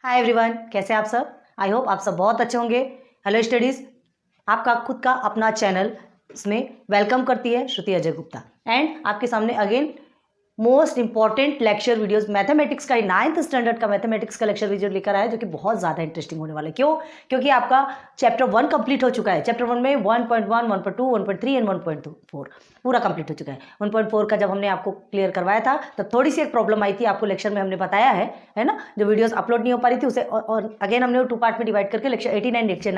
Hi everyone, कैसे हैं आप सब। आई होप आप सब बहुत अच्छे होंगे। हेलो स्टडीज़, आपका खुद का अपना चैनल इसमें वेलकम करती है श्रुति अजय गुप्ता। एंड आपके सामने again most important lecture videos mathematics का 9th स्टैंडर्ड का मैथमेटिक्स का लेक्चर वीडियो लेकर आया, जो कि बहुत ज़्यादा इंटरेस्टिंग होने वाला है। क्यों? क्योंकि आपका चैप्टर 1 कंप्लीट हो चुका है। चैप्टर 1 में 1.1, 1.2, 1.3 एंड 1.4 पूरा कंप्लीट हो चुका है। 1.4 का जब हमने आपको क्लियर करवाया था तब थोड़ी सी एक प्रॉब्लम आई थी, आपको लेक्चर में हमने बताया है ना, जो वीडियोस अपलोड नहीं हो पा रही थी उसे, और अगेन हमने 2 पार्ट में डिवाइड करके लेक्चर 18 एंड लेक्चर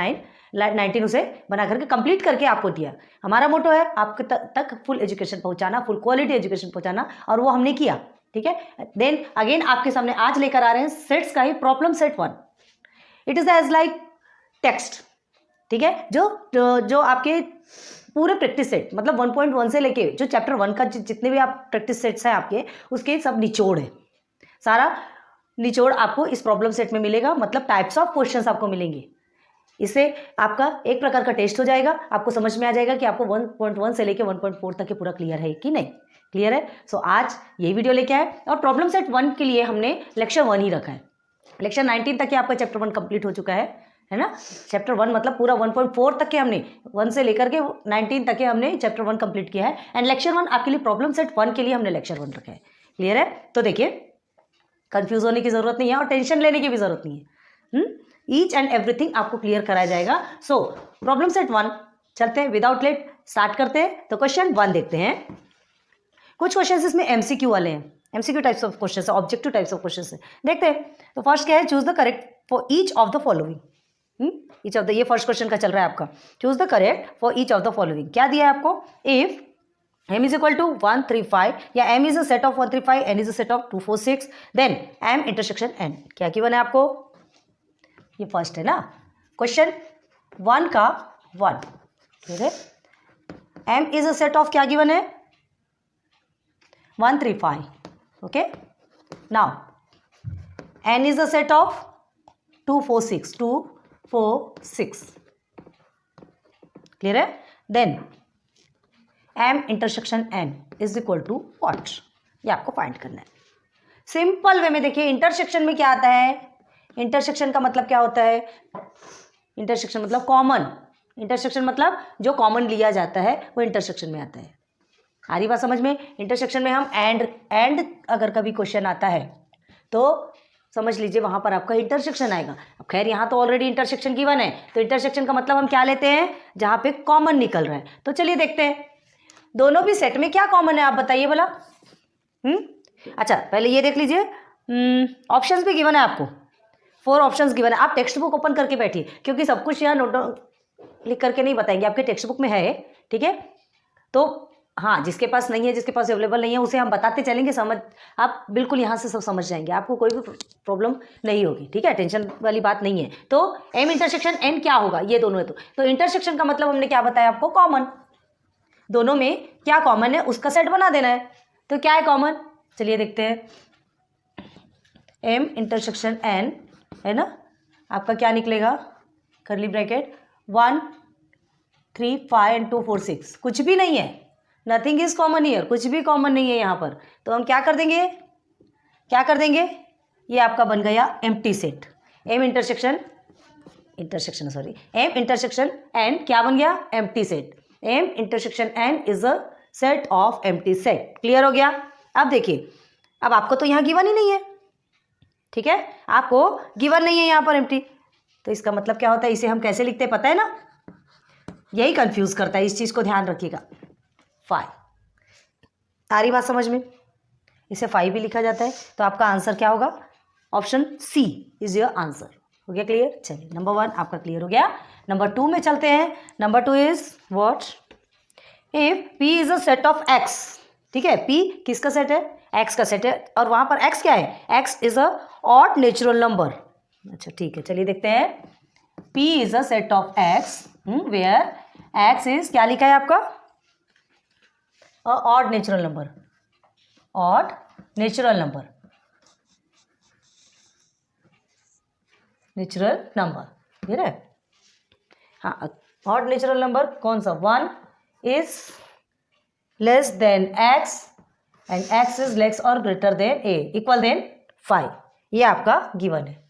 19 उसे बना करके कंप्लीट करके आपको दिया। हमारा मोटो है आपके तक फुल एजुकेशन पहुंचाना, फुल क्वालिटी एजुकेशन पहुंचाना, और वो हमने किया। ठीक है, देन अगेन आपके सामने आज लेकर आ रहे हैं सेट्स का ही problem set 1। It is as like text. ठीक है, जो आपके पूरे प्रैक्टिस सेट, मतलब 1.1 से लेके जो चैप्टर 1 का जितने भी आप प्रैक्टिस सेट्स हैं आपके, उसके सब निचोड़ है। सारा निचोड़ आपको इस प्रॉब्लम सेट में मिलेगा, मतलब टाइप्स ऑफ क्वेश्चंस आपको मिलेंगे। इससे आपका एक प्रकार का टेस्ट हो जाएगा, आपको समझ में आ जाएगा कि आपको 1.1 से लेके 1.4 तक के पूरा क्लियर है कि नहीं क्लियर है। सो आज यही वीडियो लेके आए, और प्रॉब्लम सेट 1 के लिए हमने लेक्चर 1 ही रखा है। लेक्चर 19 तक के आपका चैप्टर 1 कंप्लीट हो चुका है ना। चैप्टर 1 मतलब पूरा 1.4 तक के हमने 1 से लेकर के 19 तक के हमने चैप्टर 1 कंप्लीट किया है। एंड लेक्चर 1 आपके लिए प्रॉब्लम सेट 1 के लिए हमने लेक्चर 1 रखा है। क्लियर है? तो देखिए, कंफ्यूज होने की जरूरत नहीं है और टेंशन लेने की भी जरूरत नहीं है। ईच एंड एवरीथिंग आपको क्लियर कराया जाएगा। सो प्रॉब्लम सेट 1 चलते हैं, विदाउट लेट स्टार्ट करते हैं। तो क्वेश्चन 1 देखते हैं। कुछ क्वेश्चन इसमें एमसीक्यू वाले हैं, एमसीक्यू टाइप्स ऑफ क्वेश्चन है, ऑब्जेक्टिव टाइप्स ऑफ क्वेश्चन है। देखते हैं। तो फर्स्ट क्या है, choose the correct for each of the following. Each of the, ये फर्स्ट क्वेश्चन का चल रहा है आपका। Choose the correct for each of the following. क्या दिया है आपको? If m is equal to 1 3 5, या m is a set of 1 3 5, n is a set of 2 4 6, then m intersection n। क्या गिवन है आपको? ये फर्स्ट है ना, क्वेश्चन 1 का 1। ठीक है, m is a set of क्या गिवन है? 1 3 5। Okay, now n is a set of 2 4 6, 2 4 6। Clear है? Then m intersection n is equal to what, ये आपको फाइंड करना है। सिंपल वे में देखिए, इंटरसेक्शन में क्या आता है? इंटरसेक्शन का मतलब क्या होता है? इंटरसेक्शन मतलब कॉमन। इंटरसेक्शन मतलब जो कॉमन लिया जाता है वो इंटरसेक्शन में आता है। आ रही बात समझ में? इंटरसेक्शन में हम एंड अगर कभी क्वेश्चन आता है तो समझ लीजिए वहां पर आपका इंटरसेक्शन आएगा। अब खैर यहाँ तो ऑलरेडी इंटरसेक्शन गिवन है, तो इंटरसेक्शन का मतलब हम क्या लेते हैं? जहां पे कॉमन निकल रहा है। तो चलिए देखते हैं दोनों भी सेट में क्या कॉमन है, आप बताइए भला। अच्छा, पहले ये देख लीजिए, ऑप्शंस भी गिवन है आपको। 4 ऑप्शंस गिवन है। आप टेक्स्ट बुक ओपन करके बैठिए, क्योंकि सब कुछ यहाँ नोट लिख करके नहीं बताएंगे, आपके टेक्स्ट बुक में है। ठीक है, तो हाँ, जिसके पास नहीं है, जिसके पास अवेलेबल नहीं है, उसे हम बताते चलेंगे। समझ, आप बिल्कुल यहाँ से सब समझ जाएंगे, आपको कोई भी प्रॉब्लम नहीं होगी। ठीक है, टेंशन वाली बात नहीं है। तो m इंटरसेक्शन n क्या होगा? ये दोनों है। तो इंटरसेक्शन का मतलब हमने क्या बताया आपको? कॉमन। दोनों में क्या कॉमन है उसका सेट बना देना है। तो क्या है कॉमन? चलिए देखते हैं। m इंटरसेक्शन n है ना, आपका क्या निकलेगा? Curly bracket 1 3 5 and 2 4 6। कुछ भी नहीं है, नथिंग इज कॉमन हियर, कुछ भी कॉमन नहीं है यहाँ पर। तो हम क्या कर देंगे? ये आपका बन गया empty set. m intersection n क्या बन गया? Empty set. m intersection n is a set of empty set. Clear हो गया? अब देखिए, अब आपको तो यहाँ गिवन ही नहीं है। ठीक है, आपको गिवन नहीं है यहाँ पर एम्प्टी, तो इसका मतलब क्या होता है? इसे हम कैसे लिखते हैं पता है ना? यही कंफ्यूज करता है, इस चीज को ध्यान रखिएगा। 5। आ रही बात समझ में? इसे 5 भी लिखा जाता है। तो आपका आंसर क्या होगा? Option C is your answer. हो गया क्लियर? चलिए, नंबर 1 आपका क्लियर हो गया। नंबर 2 में चलते हैं। Number 2 is what? If p is a set of x। ठीक है, p किसका सेट है? x का सेट है, और वहां पर x क्या है? x is a odd natural number. अच्छा ठीक है, चलिए देखते हैं। p is a set of x where x is क्या लिखा है आपका? Odd natural number. Odd natural number, clear है? हाँ, ऑड नेचुरल नंबर कौन सा? 1 is less than x and x is less और greater than a, equal than 5। ये आपका गिवन है।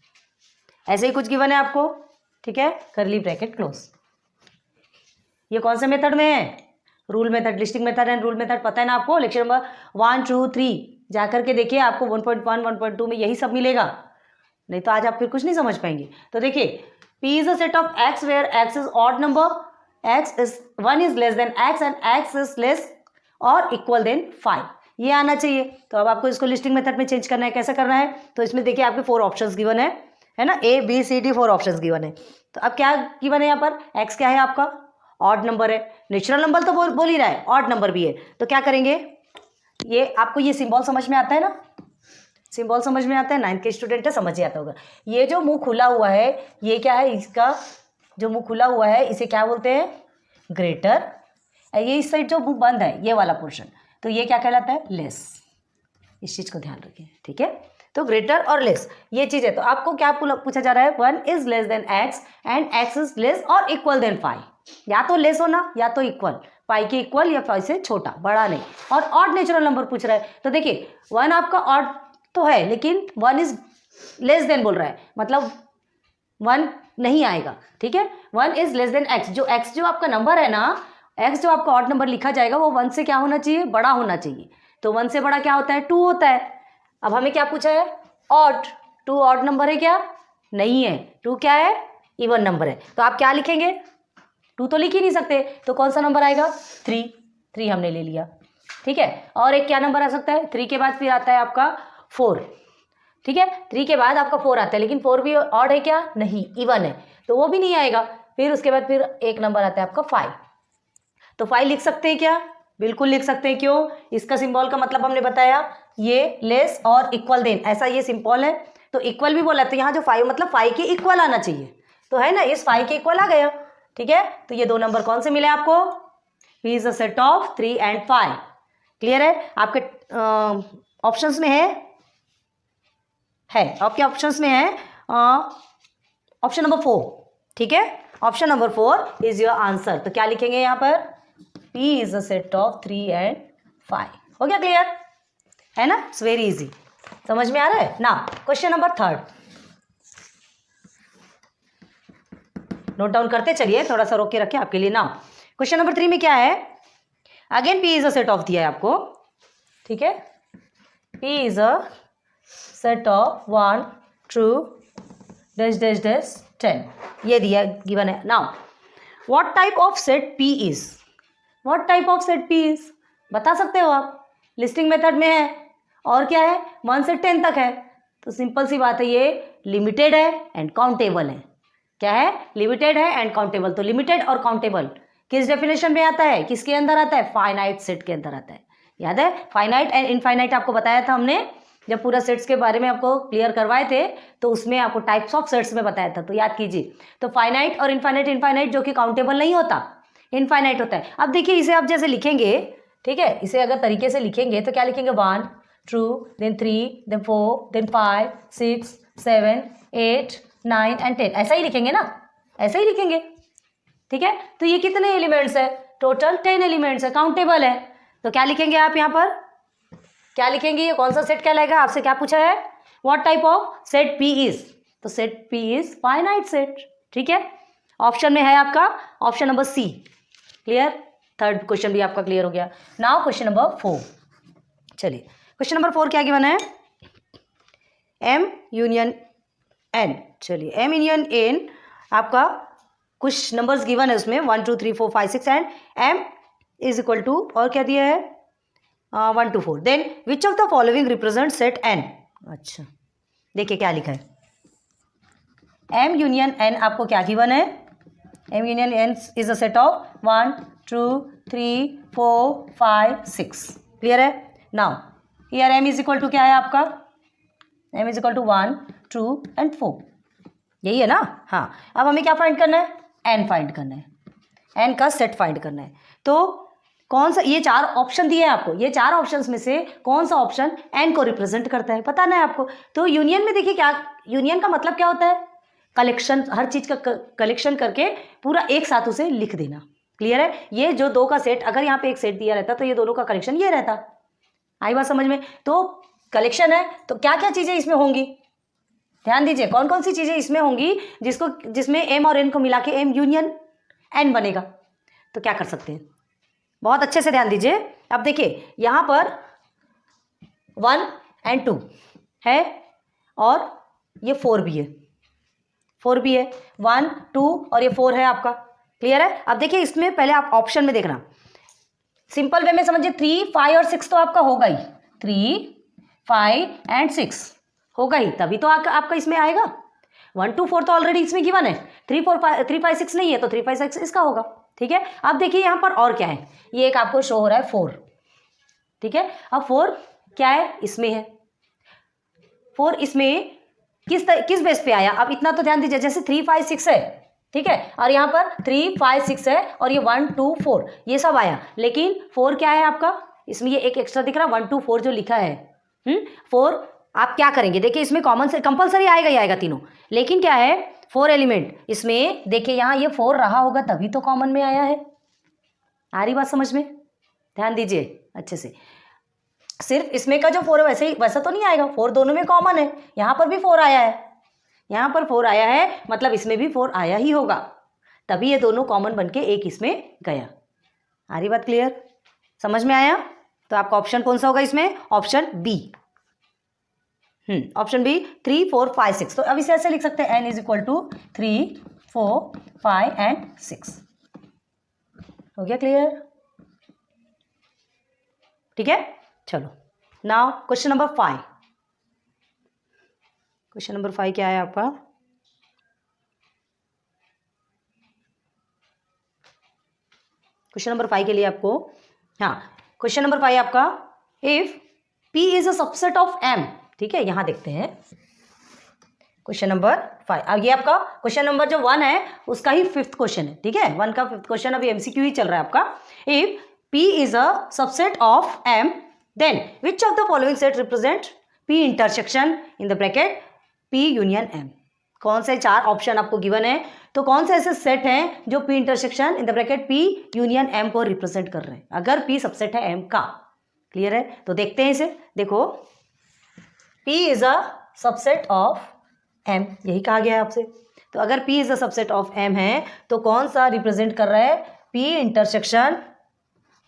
ऐसे ही कुछ गिवन है आपको, ठीक है, करली ब्रैकेट क्लोज। ये कौन से मेथड में है? Rule method, listing method and rule method पता है ना आपको। लेक्चर नंबर 1 2 3 जाकर के देखिए, आपको 1.1 1.2 में यही सब मिलेगा, नहीं तो आज आप फिर कुछ नहीं समझ पाएंगे। तो देखिए, P is a set of x where x is odd number, one is less than x and x is less or equal than 5, ये आना चाहिए। तो अब आपको इसको लिस्टिंग मेथड में चेंज करना है। कैसे करना है? तो इसमें देखिए आपके 4 ऑप्शंस गिवन है ना, A B C D 4 options given है। तो अब क्या गिवन है यहाँ पर? x क्या है आपका? ऑड नंबर है। नेचुरल नंबर तो बोल ही रहा है, ऑड नंबर भी है। तो क्या करेंगे, ये आपको ये सिंबल समझ में आता है ना, सिंबल समझ में आता है, 9th के स्टूडेंट है, समझ ही आता होगा। ये जो मुंह खुला हुआ है, ये क्या है? इसका जो मुंह खुला हुआ है इसे क्या बोलते हैं? ग्रेटर। ये इस साइड जो मुंह बंद है, ये वाला पोर्शन, तो ये क्या कहलाता है? लेस। इस चीज को ध्यान रखिए, ठीक है। तो ग्रेटर और लेस ये चीज है। तो आपको क्या पूछा जा रहा है? 1 is less than x and x is less और इक्वल देन 5। या तो लेस होना या तो इक्वल, पाई के इक्वल या 5 से छोटा, बड़ा नहीं। और ऑड नेचुरल नंबर पूछ रहा है, तो देखिए 1 आपका ऑड तो है, लेकिन 1 इज लेस देन बोल रहा है, मतलब 1 नहीं आएगा, ठीक है। 1 इज लेस देन x, जो x जो आपका नंबर है ना, x जो आपका ऑड नंबर लिखा जाएगा वो 1 से क्या होना चाहिए? बड़ा होना चाहिए। तो 1 से बड़ा क्या होता है? 2 होता है। अब हमें क्या पूछा है? ऑड। 2 ऑड नंबर है क्या? नहीं है। 2 क्या है? इवन नंबर है। तो आप क्या लिखेंगे? 2 तो लिख ही नहीं सकते, तो कौन सा नंबर आएगा? 3 हमने ले लिया, ठीक है। और एक क्या नंबर आ सकता है? 3 के बाद फिर आता है आपका 4, ठीक है। 3 के बाद आपका 4 आता है, लेकिन 4 भी ऑड है क्या? नहीं, इवन है, तो वो भी नहीं आएगा। फिर उसके बाद फिर एक नंबर आता है आपका 5। तो 5 लिख सकते हैं क्या? बिल्कुल लिख सकते हैं। क्यों? इसका सिंबल का मतलब हमने बताया, ये लेस और इक्वल देन, ऐसा ये सिंबल है। तो इक्वल भी बोला, तो यहाँ जो 5 मतलब 5 के इक्वल आना चाहिए, तो है ना, इस 5 के इक्वल आ गया, ठीक है। तो ये 2 नंबर कौन से मिले आपको? P is a set of 3 and 5। Clear है? आपके ऑप्शंस में है आपके ऑप्शंस में है ऑप्शन नंबर 4, ठीक है। Option number 4 is your answer. तो क्या लिखेंगे यहाँ पर? P is a set of 3 and 5। हो गया क्लियर? है ना, इट्स वेरी इजी, समझ में आ रहा है ना। क्वेश्चन नंबर 3 नोट डाउन करते चलिए, थोड़ा सा रोक के रखें आपके लिए ना। क्वेश्चन नंबर 3 में क्या है? Again P is a set of दिया है आपको, ठीक है। P is a set of 1 2 dash dash dash 10, ये दिया गिवन है। Now what type of set P is? What type of set P is बता सकते हो आप? लिस्टिंग मेथड में है, और क्या है? 1 से 10 तक है। तो सिंपल सी बात है, ये लिमिटेड है एंड काउंटेबल है। क्या है? लिमिटेड है एंड काउंटेबल। तो लिमिटेड और काउंटेबल किस डेफिनेशन में आता है? किसके अंदर आता है? फाइनाइट सेट के अंदर आता है। याद है? फाइनाइट एंड इनफाइनाइट आपको बताया था हमने, जब पूरा सेट्स के बारे में आपको क्लियर करवाए थे, तो उसमें आपको टाइप्स ऑफ सेट्स में बताया था, तो याद कीजिए। तो फाइनाइट और इनफाइनाइट जो कि काउंटेबल नहीं होता, इनफाइनाइट होता है। अब देखिए, इसे आप जैसे लिखेंगे, ठीक है, इसे अगर तरीके से लिखेंगे तो क्या लिखेंगे? 1 2 then 3 then 4 then 5 6 7 8 9 and 10, ऐसा ही लिखेंगे ना, ऐसा ही लिखेंगे, ठीक है। तो ये कितने एलिमेंट्स है? टोटल 10 एलिमेंट्स है, काउंटेबल है। तो क्या लिखेंगे आप यहाँ पर? क्या लिखेंगे? ये कौन सा सेट कहलाएगा? आपसे क्या पूछा है? What type of set P is? तो set P is finite set, ठीक है। ऑप्शन में है आपका option number C। Clear? 3rd question भी आपका क्लियर हो गया। नाउ क्वेश्चन नंबर 4, चलिए क्वेश्चन नंबर 4 क्या गिवन है? M union N। चलिए M यूनियन N आपका कुछ नंबर्स गिवन है उसमें, 1 2 3 4 5 6 and M is equal to, और क्या दिया है? 1 2 4। Then which of the following represent set N? अच्छा, देखिए क्या लिखा है। M यूनियन N आपको क्या गिवन है? M union N is a set of 1 2 3 4 5 6। Clear है? Now here M is equal to क्या है आपका? M is equal to 1 2 and 4, यही है ना। हाँ, अब हमें क्या फाइंड करना है? N फाइंड करना है, N का सेट फाइंड करना है। तो कौन सा, ये 4 ऑप्शन दिए हैं आपको, ये 4 ऑप्शंस में से कौन सा ऑप्शन N को रिप्रेजेंट करता है बताना है आपको। तो यूनियन में देखिए, क्या यूनियन का मतलब क्या होता है? कलेक्शन, हर चीज का कलेक्शन करके पूरा एक साथ उसे लिख देना। क्लियर है? ये जो 2 का सेट, अगर यहाँ पे एक सेट दिया रहता तो ये दोनों का कलेक्शन ये रहता। आई बात समझ में? तो कलेक्शन है तो क्या क्या चीजें इसमें होंगी? ध्यान दीजिए कौन कौन सी चीजें इसमें होंगी जिसमें एम और एन को मिला के एम यूनियन एन बनेगा। तो क्या कर सकते हैं, बहुत अच्छे से ध्यान दीजिए। अब देखिए यहां पर 1 और 2 है और ये 4 भी है, 4 भी है, 1 2 और ये 4 है आपका। क्लियर है। अब देखिए इसमें पहले आप ऑप्शन में देखना, सिंपल वे में समझिए 3 5 और 6 तो आपका होगा ही, 3 5 और 6 होगा ही, तभी तो आपका इसमें आएगा। 1 2 4 तो ऑलरेडी इसमें गिवन है, 3 5 6 नहीं है तो 3 5 6 इसका होगा। ठीक है। अब देखिए यहां पर और क्या है, ये एक आपको शो हो रहा है 4। ठीक है। अब 4 क्या है, इसमें है 4, इसमें किस बेस पे आया। अब इतना तो ध्यान दीजिए, जैसे 3 5 6 है, ठीक है, और यहाँ पर 3 5 6 है और ये 1 2 4 ये सब आया, लेकिन 4 क्या है आपका, इसमें ये एक एक्स्ट्रा दिख रहा है 1 2 4 जो लिखा है। 4 आप क्या करेंगे, देखिए इसमें कॉमन से कंपलसरी आएगा ही आएगा तीनों, लेकिन क्या है 4 एलिमेंट इसमें, देखिए यहाँ ये 4 रहा होगा तभी तो कॉमन में आया है। आ रही बात समझ में, ध्यान दीजिए अच्छे से। सिर्फ इसमें का जो 4 है वैसा तो नहीं आएगा, 4 दोनों में कॉमन है, यहाँ पर भी 4 आया है, यहाँ पर 4 आया है, मतलब इसमें भी 4 आया ही होगा, तभी ये दोनों कॉमन बनके एक इसमें गया। आ रही बात क्लियर, समझ में आया। तो आपका ऑप्शन कौन सा होगा इसमें, ऑप्शन बी। Option B 3 4 5 6। तो अब इसे ऐसे लिख सकते हैं n = 3 4 5 और 6। हो गया क्लियर। ठीक है, चलो now question number 5। Question number 5 क्या है आपका, क्वेश्चन नंबर 5 के लिए आपको, हाँ क्वेश्चन नंबर 5 आपका, if P is a subset of M। ठीक है, यहां देखते हैं क्वेश्चन नंबर 5। अब ये आपका क्वेश्चन नंबर जो 1 है उसका ही 5th क्वेश्चन है। ठीक है, 1 का 5th क्वेश्चन, अभी MCQ ही चल रहा है आपका। If P is a subset of M, then which of the following set represent P intersection in the bracket P union M। कौन से 4 ऑप्शन आपको गिवन है, तो कौन से ऐसे सेट हैं जो P intersection in the bracket P union M को रिप्रेजेंट कर रहे हैं, अगर P सबसेट है M का। क्लियर है, तो देखते हैं इसे। देखो P is a subset of M, यही कहा गया है आपसे। तो अगर P is a subset of M है तो कौन सा रिप्रेजेंट कर रहा है, P intersection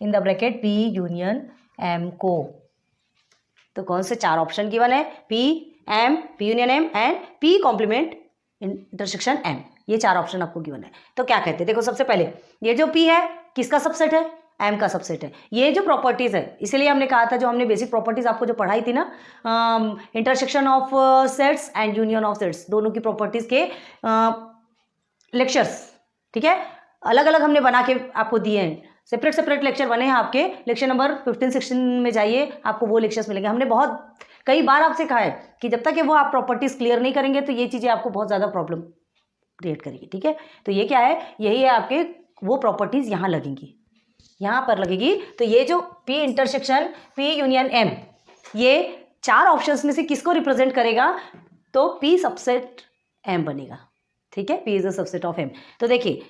in the bracket P union M को। तो कौन से 4 ऑप्शन गिवन है, P M P union M and P complement intersection M, ये 4 ऑप्शन आपको गिवन है। तो क्या कहते हैं, देखो सबसे पहले ये जो P है किसका सबसेट है, M का सबसेट है। ये जो प्रॉपर्टीज है, इसलिए हमने कहा था, जो हमने बेसिक प्रॉपर्टीज आपको जो पढ़ाई थी ना, intersection of sets and union of sets, दोनों की प्रॉपर्टीज के लेक्चर्स, ठीक है, अलग अलग हमने बना के आपको दिए हैं, सेपरेट सेपरेट लेक्चर बने हैं आपके। लेक्चर नंबर 15 16 में जाइए, आपको वो लेक्चर्स मिलेंगे। हमने बहुत कई बार आपसे कहा है कि जब तक कि वो आप प्रॉपर्टीज क्लियर नहीं करेंगे तो ये चीज़ें आपको बहुत ज़्यादा प्रॉब्लम क्रिएट करेगी। ठीक है, तो ये क्या है, यही है आपके वो प्रॉपर्टीज यहाँ लगेंगी, यहाँ पर लगेगी। तो ये जो P intersection P union M, ये 4 ऑप्शंस में से किसको रिप्रेजेंट करेगा, तो P सबसेट M बनेगा। ठीक है, P is a subset of M। तो देखिए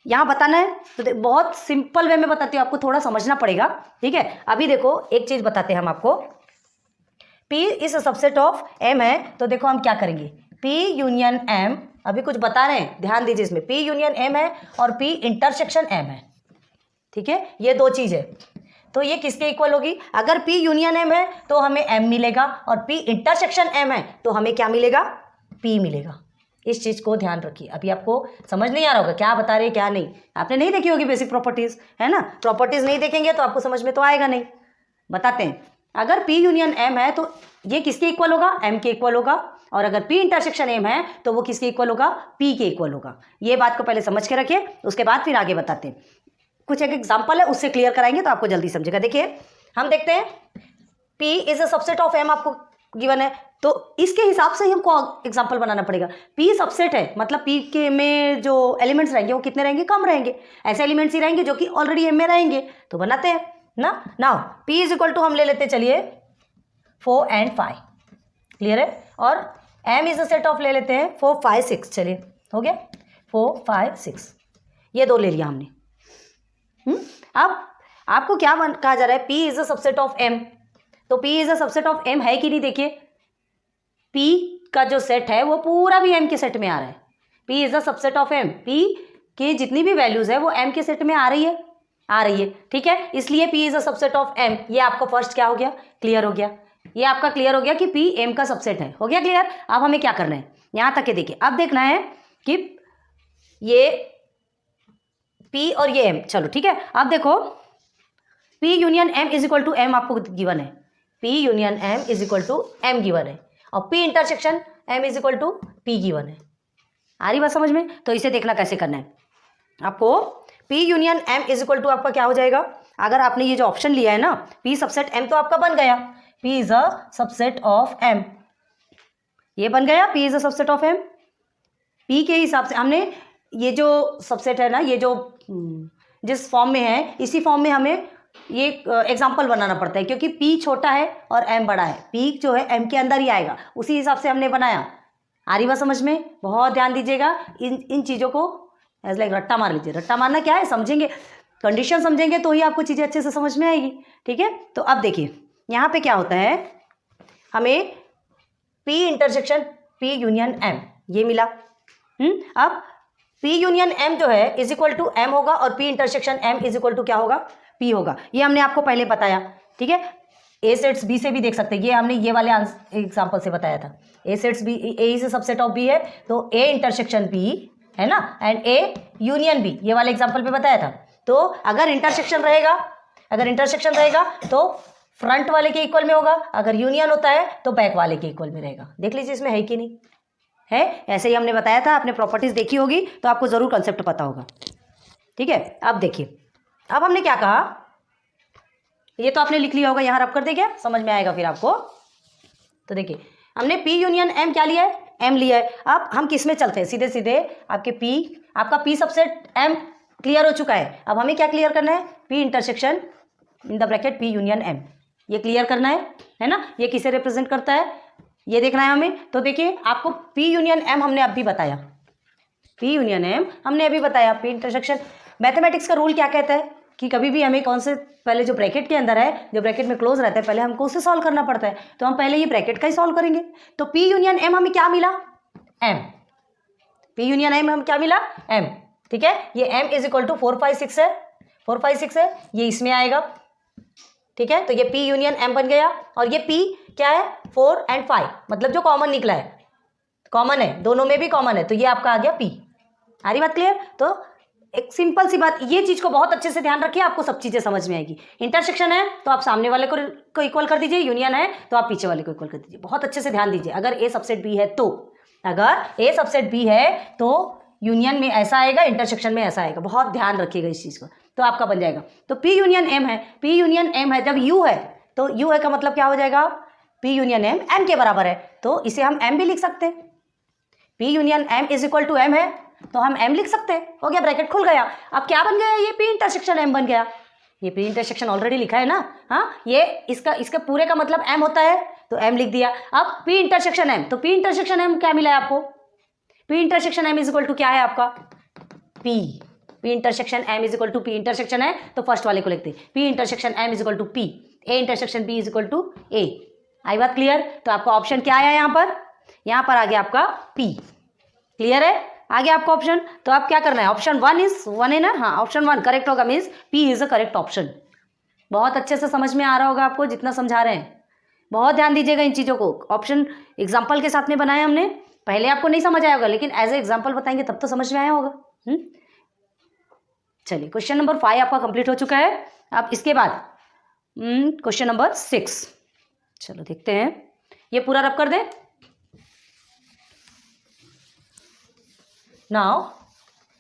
यहाँ बताना है, तो बहुत सिंपल वे में बताती हूँ, आपको थोड़ा समझना पड़ेगा। ठीक है, अभी देखो एक चीज बताते हैं हम आपको, P is a subset of M है, तो देखो हम क्या करेंगे, P यूनियन M, अभी कुछ बता रहे हैं, ध्यान दीजिए इसमें, P यूनियन M है और P इंटरसेक्शन M है। ठीक है, ये 2 चीज है, तो ये किसके इक्वल होगी, अगर P यूनियन M है तो हमें M मिलेगा, और P इंटरसेक्शन M है तो हमें क्या मिलेगा, P मिलेगा। इस चीज को ध्यान रखिए। अभी आपको समझ नहीं आ रहा होगा क्या बता रहे हैं क्या नहीं, आपने नहीं देखी होगी बेसिक प्रॉपर्टीज, है ना, प्रॉपर्टीज नहीं देखेंगे तो आपको समझ में तो आएगा नहीं। बताते हैं, अगर P यूनियन M है तो ये किसके इक्वल होगा, M के इक्वल होगा, और अगर P इंटरसेक्शन M है तो वो किसके इक्वल होगा, P के इक्वल होगा। ये बात को पहले समझ के रखिए, उसके बाद फिर आगे बताते हैं। कुछ एक एग्जाम्पल है उससे क्लियर कराएंगे तो आपको जल्दी समझेगा। देखिए हम देखते हैं, P is a subset of M आपको गिवन है, तो इसके हिसाब से ही हमको एग्जाम्पल बनाना पड़ेगा। P सबसेट है, मतलब P के में जो एलिमेंट्स रहेंगे वो कितने रहेंगे, कम रहेंगे, ऐसे एलिमेंट्स ही रहेंगे जो कि ऑलरेडी M में रहेंगे, तो बनाते हैं ना। Now P is equal to हम ले लेते, चलिए 4 और 5, क्लियर है, और M is a set of ले लेते हैं 4 5 6, चलिए हो गया 4 5 6, ये 2 ले लिया हमने। अब आपको क्या कहा जा रहा है, P is a subset of M, तो P is a subset of M है कि नहीं, देखिए P का जो सेट है वो पूरा भी एम के सेट में आ रहा है। P is the subset of M, P की जितनी भी वैल्यूज है वो एम के सेट में आ रही है, ठीक है। इसलिए P is the subset of M. ये आपका फर्स्ट क्या हो गया, क्लियर हो गया। ये आपका क्लियर हो गया कि पी एम का सबसेट है, हो गया क्लियर। अब हमें क्या करना है, यहां तक के देखिए, अब देखना है कि ये पी और ये एम, चलो ठीक है। अब देखो P union M is equal to M आपको गिवन है, P union M is equal to M given है, और P intersection M is equal to P given है। आ रही बात समझ में। तो इसे देखना कैसे करना है आपको। P union M is equal to आपका क्या हो जाएगा, अगर आपने ये जो ऑप्शन लिया है ना, पी सबसेट एम, तो आपका बन गया P is a subset of M, ये बन गया P is a subset of M. P के हिसाब से हमने ये जो सबसेट है ना, ये जो जिस फॉर्म में है, इसी फॉर्म में हमें ये एग्जाम्पल बनाना पड़ता है, क्योंकि पी छोटा है और एम बड़ा है, पी जो है एम के अंदर ही आएगा, उसी हिसाब से हमने बनाया। आ रही बात समझ में, बहुत ध्यान दीजिएगा इन चीज़ों को, एज लाइक रट्टा मार लीजिए। रट्टा मारना क्या है, समझेंगे, कंडीशन समझेंगे तो ही आपको चीज़ें अच्छे से समझ में आएगी, ठीक है। तो अब देखिए यहाँ पे क्या होता है, हमें P intersection P union M ये मिला। अब पी यूनियन एम जो है इज इक्वल टू एम होगा, और P intersection M is equal to क्या होगा, पी होगा। ये हमने आपको पहले बताया, ठीक है। ए सेट्स बी से भी देख सकते हैं, ये हमने ये वाले एग्जाम्पल से बताया था। A sets B, A is subset of B है, तो ए इंटरसेक्शन बी है ना, एंड ए यूनियन बी, ये वाले एग्जाम्पल पे बताया था। तो अगर इंटरसेक्शन रहेगा तो फ्रंट वाले के इक्वल में होगा, अगर यूनियन होता है तो बैक वाले के इक्वल में रहेगा। देख लीजिए इसमें है कि नहीं है, ऐसे ही हमने बताया था, आपने प्रॉपर्टीज देखी होगी तो आपको जरूर कंसेप्ट पता होगा, ठीक है। अब देखिए, अब हमने क्या कहा, ये तो आपने लिख लिया होगा, यहाँ रब कर दे, क्या समझ में आएगा फिर आपको। तो देखिए हमने पी यूनियन एम क्या लिया है, एम लिया है। अब हम किस में चलते हैं, सीधे सीधे आपका पी सबसेट एम क्लियर हो चुका है। अब हमें क्या क्लियर करना है, P intersection in the bracket P union M, ये क्लियर करना है ना। ये किसे रिप्रेजेंट करता है, ये देखना है हमें। तो देखिए आपको पी यूनियन एम हमने अभी बताया, पी यूनियन एम हमने अभी बताया, पी इंटरसेक्शन। मैथमेटिक्स का रूल क्या कहता है कि कभी भी हमें कौन से, पहले जो ब्रैकेट के अंदर है, जो ब्रैकेट में क्लोज रहता है, पहले हमको उसे सॉल्व करना पड़ता है। तो हम पहले ये ब्रैकेट का ही सॉल्व करेंगे। तो पी यूनियन एम हमें क्या मिला, एम, पी यूनियन एम हम क्या मिला, एम, ठीक है। ये एम इज इक्वल टू 4 5 6 है, 4 5 6 है, ये इसमें आएगा, ठीक है। तो ये पी यूनियन एम बन गया, और ये पी क्या है, 4 और 5, मतलब जो कॉमन निकला है, कॉमन है, दोनों में भी कॉमन है, तो ये आपका आ गया पी। आ रही बात क्लियर। तो एक सिंपल सी बात, ये चीज को बहुत अच्छे से ध्यान रखिए, आपको सब चीजें समझ में आएगी। इंटरसेक्शन है तो आप सामने वाले को इक्वल कर दीजिए, यूनियन है तो आप पीछे वाले को इक्वल कर दीजिए। बहुत अच्छे से ध्यान दीजिए, अगर ए सबसेट बी है तो, अगर ए सबसेट बी है तो यूनियन में ऐसा आएगा, इंटरसेक्शन में ऐसा आएगा, बहुत ध्यान रखिएगा इस चीज को, तो आपका बन जाएगा। तो पी यूनियन एम है, पी यूनियन एम है, जब यू है तो यू है का मतलब क्या हो जाएगा, पी यूनियन एम एम के बराबर है, तो इसे हम एम भी लिख सकते हैं। P union M is equal to M है तो हम एम लिख सकते हैं, हो गया, ब्रैकेट खुल गया। अब क्या बन गया, ये पी इंटरसेक्शन एम बन गया। ये पी इंटरसेक्शन ऑलरेडी लिखा है ना, हाँ, ये इसका पूरे का मतलब एम होता है, तो एम लिख दिया। अब पी इंटरसेक्शन एम, तो पी इंटरसेक्शन एम क्या मिला है आपको, P intersection M is equal to क्या है आपका, P intersection M is equal to, P intersection है तो फर्स्ट वाले को लिखते हैं, P intersection M is equal to P, A intersection B is equal to A. आई बात क्लियर। तो आपका ऑप्शन क्या आया, यहाँ पर आ गया आपका पी। क्लियर है, आ गया आपका ऑप्शन। तो आप क्या करना है, ऑप्शन 1 है ना, हाँ, ऑप्शन 1 करेक्ट होगा, means P is a correct option. बहुत अच्छे से समझ में आ रहा होगा आपको जितना समझा रहे हैं, बहुत ध्यान दीजिएगा इन चीज़ों को। ऑप्शन एग्जाम्पल के साथ में बनाया हमने, पहले आपको नहीं समझ आया होगा, लेकिन एज ए एग्जाम्पल बताएंगे तब तो समझ में आया होगा। चलिए क्वेश्चन नंबर 5 आपका कंप्लीट हो चुका है। अब इसके बाद क्वेश्चन नंबर 6, चलो देखते हैं, ये पूरा रब कर दें। नाउ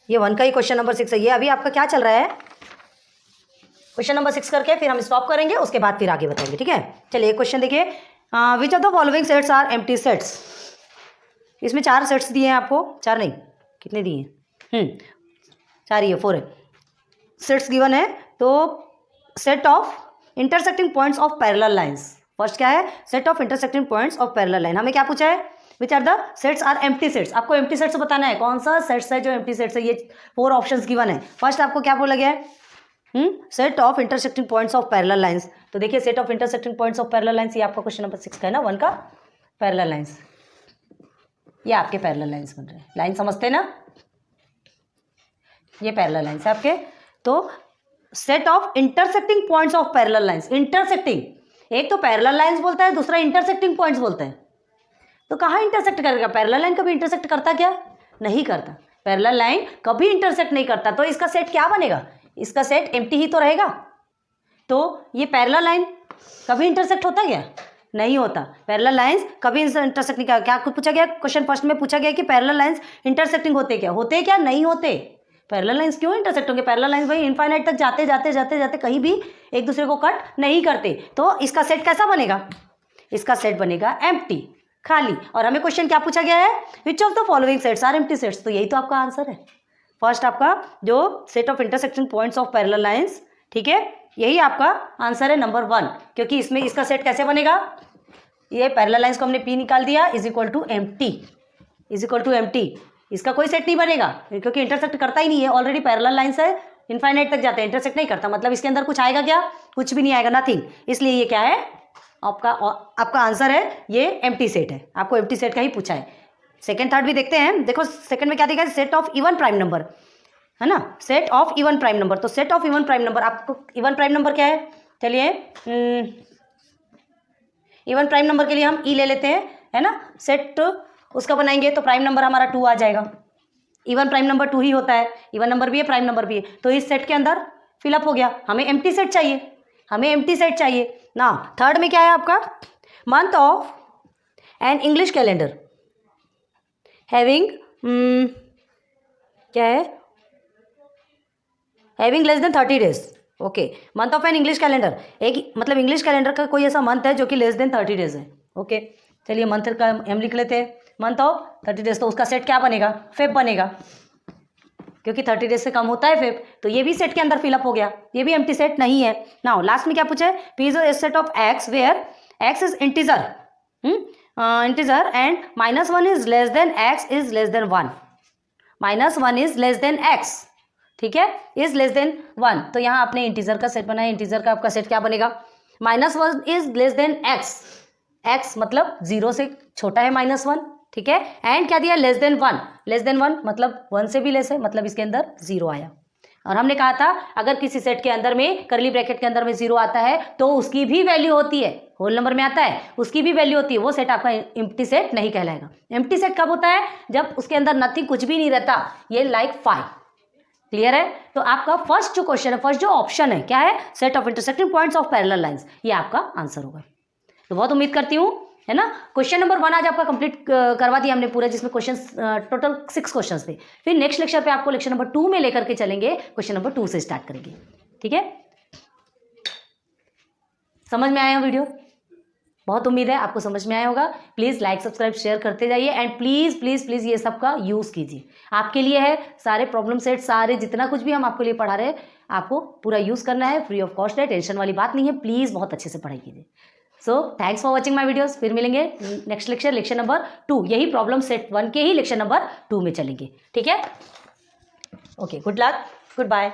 ये 1 का ही क्वेश्चन नंबर 6 है, ये अभी आपका क्या चल रहा है, क्वेश्चन नंबर 6 करके फिर हम स्टॉप करेंगे, उसके बाद फिर आगे बताएंगे, ठीक है। चलिए एक क्वेश्चन देखिए, which of the following sets are empty sets. इसमें 4 सेट्स दिए हैं आपको, 4 नहीं, कितने दिए हैं, 4 ही है, 4 है सेट्स गिवन है। तो set of intersecting points of parallel lines, first क्या है, set of intersecting points of parallel line. हमें क्या पूछा है, which are the sets are empty sets. आपको एम्प्टी सेट्स बताना है, कौन सा सेट्स है जो एम्प्टी सेट्स है। ये 4 ऑप्शंस गिवन है। फर्स्ट आपको क्या बोला गया है, set of intersecting points of parallel lines. तो देखिए set of intersecting points of parallel lines, ये आपका क्वेश्चन नंबर 6 का है ना, 1 का पैरेलल लाइंस। ये आपके पैरेलल लाइंस बन रहे हैं। लाइन समझते हैं ना, ये पैरेलल लाइंस है आपके। तो set of intersecting points of parallel lines, intersecting, एक तो पैरेलल लाइंस बोलता है, दूसरा इंटरसेक्टिंग पॉइंट्स बोलते हैं। तो कहाँ इंटरसेक्ट करेगा? पैरेलल लाइन कभी इंटरसेक्ट करता क्या? नहीं करता। पैरेलल लाइन कभी इंटरसेक्ट नहीं करता। तो इसका सेट क्या बनेगा? इसका सेट एम्प्टी ही तो रहेगा। तो ये पैरेलल लाइन कभी इंटरसेक्ट होता क्या? नहीं होता। पैरेलल लाइंस कभी इंटरसेक्ट नहीं करता। क्या कुछ पूछा गया क्वेश्चन फर्स्ट में? पूछा गया कि पैरेलल लाइंस इंटरसेक्टिंग होते क्या? होते क्या? नहीं होते। पैरेलल लाइंस क्यों इंटरसेक्ट होंगे? पैरेलल लाइंस भाई इनफाइनाइट तक जाते जाते जाते जाते कहीं भी एक दूसरे को कट नहीं करते। तो इसका सेट कैसा बनेगा? इसका सेट बनेगा एम्प्टी, खाली। और हमें क्वेश्चन क्या पूछा गया है? Which of the following sets are empty sets? तो यही तो आपका आंसर है। फर्स्ट आपका जो set of intersecting points of parallel lines, ठीक है, यही आपका आंसर है नंबर 1। क्योंकि इसमें इसका सेट कैसे बनेगा? ये पैरेलल लाइंस को हमने P निकाल दिया, is equal to empty, is equal to empty. इसका कोई सेट नहीं बनेगा क्योंकि इंटरसेक्ट करता ही नहीं है। ऑलरेडी पैरेलल लाइंस है, इनफाइनाइट तक जाते हैं, इंटरसेक्ट नहीं करता। मतलब इसके अंदर कुछ आएगा क्या? कुछ भी नहीं आएगा, नथिंग। इसलिए ये क्या है? आपका आंसर है ये एम्प्टी सेट है। आपको एम्प्टी सेट का ही पूछा है। सेकंड थर्ड भी देखते हैं। देखो सेकंड में क्या देखा है? Set of even prime number, है ना, set of even prime number. तो set of even prime number, आपको इवन प्राइम नंबर क्या है? चलिए इवन प्राइम नंबर के लिए हम ई ले लेते हैं, है ना। सेट उसका बनाएंगे तो प्राइम नंबर हमारा 2 आ जाएगा। इवन प्राइम नंबर 2 ही होता है, इवन नंबर भी है, प्राइम नंबर भी है। तो इस सेट के अंदर फिलअप हो गया। हमें एम्प्टी सेट चाहिए, हमें एम्प्टी सेट चाहिए ना। थर्ड में क्या है आपका? Month of an English calendar having क्या है? Having less than 30 days. Okay, month of an English calendar, एक मतलब इंग्लिश कैलेंडर का कोई ऐसा मंथ है जो कि लेस देन 30 डेज है। ओके, चलिए मंथ का हम लिख लेते हैं, मंथ ऑफ 30 डेज। तो उसका सेट क्या बनेगा? फेब बनेगा, क्योंकि 30 डेज से कम होता है फेब। तो ये भी सेट के अंदर फिलअप हो गया, ये भी एम्प्टी सेट नहीं है। नाउ लास्ट में क्या पूछा है? P is a set of x where x is integer, integer and -1 is less than x is less than 1, -1 is less than x, ठीक है, इज लेस देन 1। तो यहाँ आपने इंटीजर का सेट बनाया। इंटीजर का आपका सेट क्या बनेगा? -1 is less than x, x मतलब 0 से छोटा है -1, ठीक है, एंड क्या दिया? लेस देन 1, लेस देन 1 मतलब 1 से भी लेस है, मतलब इसके अंदर 0 आया। और हमने कहा था अगर किसी सेट के अंदर में करली ब्रैकेट के अंदर में 0 आता है तो उसकी भी वैल्यू होती है, होल नंबर में आता है उसकी भी वैल्यू होती है। वो सेट आपका एम्प्टी सेट नहीं कहलाएगा। एम्प्टी सेट कब होता है? जब उसके अंदर नथिंग, कुछ भी नहीं रहता। ये लाइक 5। क्लियर है? तो आपका फर्स्ट जो क्वेश्चन है, फर्स्ट जो ऑप्शन है, क्या है? Set of intersecting points of parallel lines, ये आपका आंसर होगा। तो बहुत उम्मीद करती हूँ, है ना। क्वेश्चन नंबर 1 आज आपका कंप्लीट करवा दिया हमने पूरा, जिसमें क्वेश्चन टोटल 6 क्वेश्चन थे। फिर नेक्स्ट लेक्चर पे आपको लेक्चर नंबर 2 में लेकर के चलेंगे, क्वेश्चन नंबर 2 से स्टार्ट करेंगे, ठीक है। समझ में आया वीडियो? बहुत उम्मीद है आपको समझ में आया होगा। प्लीज़ लाइक सब्सक्राइब शेयर करते जाइए एंड प्लीज़ प्लीज़ प्लीज़ ये सब का यूज़ कीजिए। आपके लिए है सारे प्रॉब्लम सेट, सारे जितना कुछ भी हम आपके लिए पढ़ा रहे हैं, आपको पूरा यूज़ करना है, फ्री ऑफ कॉस्ट है, टेंशन वाली बात नहीं है। प्लीज़ बहुत अच्छे से पढ़ाई कीजिए। So thanks for watching my videos. फिर मिलेंगे नेक्स्ट लेक्चर, लेक्चर नंबर 2, यही प्रॉब्लम सेट 1 के ही लेक्चर नंबर 2 में चलेंगे, ठीक है। Okay, good luck, good bye.